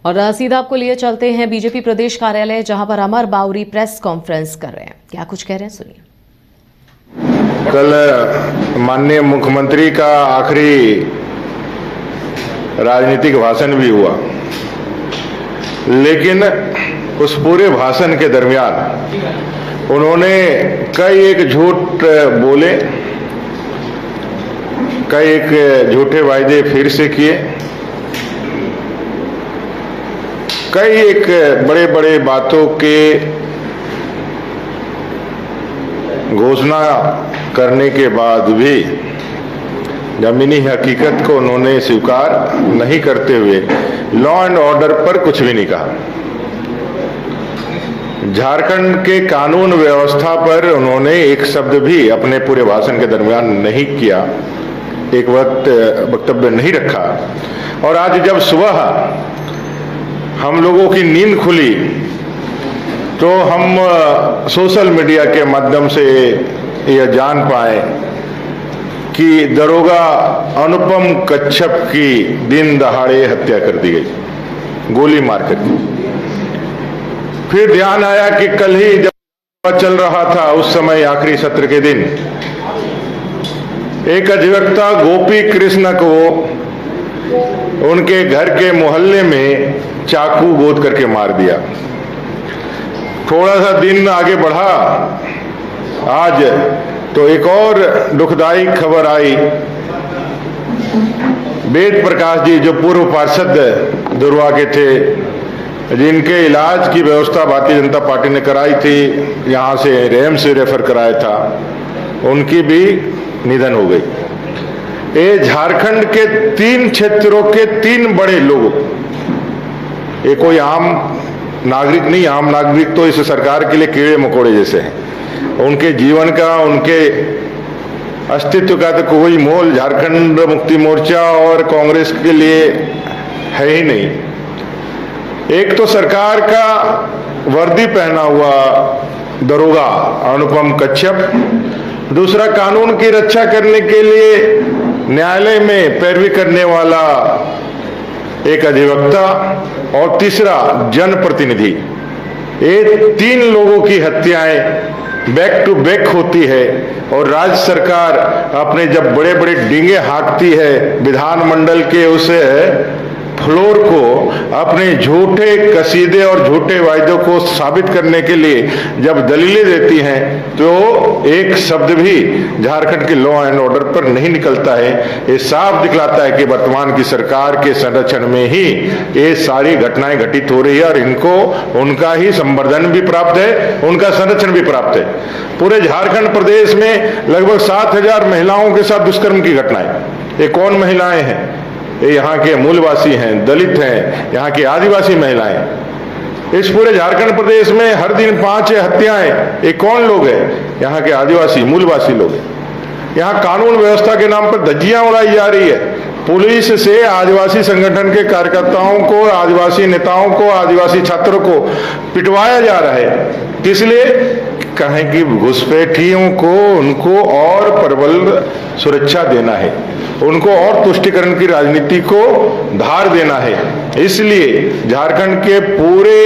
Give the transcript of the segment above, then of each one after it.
और सीधा आपको लिए चलते हैं बीजेपी प्रदेश कार्यालय, जहां पर अमर बाउरी प्रेस कॉन्फ्रेंस कर रहे हैं। क्या कुछ कह रहे हैं, सुनिए। कल माननीय मुख्यमंत्री का आखिरी राजनीतिक भाषण भी हुआ, लेकिन उस पूरे भाषण के दरमियान उन्होंने कई एक झूठ बोले, कई एक झूठे वायदे फिर से किए, कई एक बड़े बड़े बातों के घोषणा करने के बाद भी जमीनी हकीकत को उन्होंने स्वीकार नहीं करते हुए लॉ एंड ऑर्डर पर कुछ भी नहीं कहा। झारखंड के कानून व्यवस्था पर उन्होंने एक शब्द भी अपने पूरे भाषण के दरमियान नहीं किया, एक वक्तव्य नहीं रखा। और आज जब सुबह हम लोगों की नींद खुली तो हम सोशल मीडिया के माध्यम से यह जान पाए कि दरोगा अनुपम कच्छप की दिन दहाड़े हत्या कर दी गई, गोली मारकर। फिर ध्यान आया कि कल ही जब चल रहा था, उस समय आखिरी सत्र के दिन, एक अधिवक्ता गोपी कृष्ण को उनके घर के मोहल्ले में चाकू गोद करके मार दिया। थोड़ा सा दिन आगे बढ़ा, आज तो एक और दुखदाई खबर आई। वेद प्रकाश जी, जो पूर्व पार्षद दुर्वा के थे, जिनके इलाज की व्यवस्था भारतीय जनता पार्टी ने कराई थी, यहाँ से एम्स से रेफर कराया था, उनकी भी निधन हो गई। ये झारखंड के 3 क्षेत्रों के 3 बड़े लोगों, ये कोई आम नागरिक नहीं, आम नागरिक तो इस सरकार के लिए कीड़े मकोड़े जैसे हैं। उनके जीवन का, उनके अस्तित्व का तो कोई मोल झारखंड मुक्ति मोर्चा और कांग्रेस के लिए है ही नहीं। एक तो सरकार का वर्दी पहना हुआ दरोगा अनुपम कच्छप, दूसरा कानून की रक्षा करने के लिए न्यायालय में पैरवी करने वाला एक अधिवक्ता, और तीसरा जनप्रतिनिधि। ये 3 लोगों की हत्याएं बैक टू बैक होती है और राज्य सरकार अपने जब बड़े बड़े डींगे हाँकती है विधानमंडल के उस फ्लोर को अपने झूठे कसीदे और झूठे वायदों को साबित करने के लिए जब दलीलें देती हैं, तो एक शब्द भी झारखंड के लॉ एंड ऑर्डर पर नहीं निकलता है। ये साफ दिखलाता है कि वर्तमान की सरकार के संरक्षण में ही ये सारी घटनाएं घटित हो रही है और इनको उनका ही संवर्धन भी प्राप्त है, उनका संरक्षण भी प्राप्त है। पूरे झारखंड प्रदेश में लगभग 7,000 महिलाओं के साथ दुष्कर्म की घटनाएं। ये कौन महिलाएं हैं? ये यहाँ के मूलवासी हैं, दलित हैं, यहाँ की आदिवासी महिलाएं। इस पूरे झारखंड प्रदेश में हर दिन 5 हत्याएं, ये कौन लोग हैं? यहाँ के आदिवासी मूलवासी लोग हैं। यहाँ कानून व्यवस्था के नाम पर धज्जियां उड़ाई जा रही है। पुलिस से आदिवासी संगठन के कार्यकर्ताओं को, आदिवासी नेताओं को, आदिवासी छात्रों को पिटवाया जा रहा है। किस लिए? कहें कि घुसपैठियों को उनको और प्रबल सुरक्षा देना है, उनको और तुष्टिकरण की राजनीति को धार देना है। इसलिए झारखंड के पूरे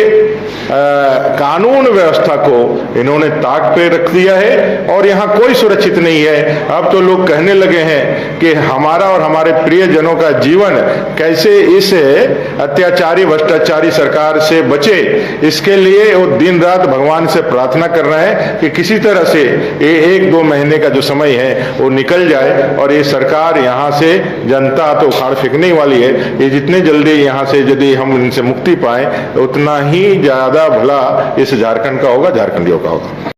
कानून व्यवस्था को इन्होंने ताक पे रख दिया है और यहाँ कोई सुरक्षित नहीं है। अब तो लोग कहने लगे हैं कि हमारा और हमारे प्रियजनों का जीवन कैसे इस अत्याचारी भ्रष्टाचारी सरकार से बचे, इसके लिए वो दिन रात भगवान से प्रार्थना कर रहे हैं कि किसी तरह से ये 1-2 महीने का जो समय है वो निकल जाए और ये सरकार यहाँ से, जनता तो उखाड़ फेंकने वाली है, ये जितने जल्दी यहाँ से यदि हम इनसे मुक्ति पाए उतना ही ज्यादा भला इस झारखंड का होगा, झारखंडियों का होगा।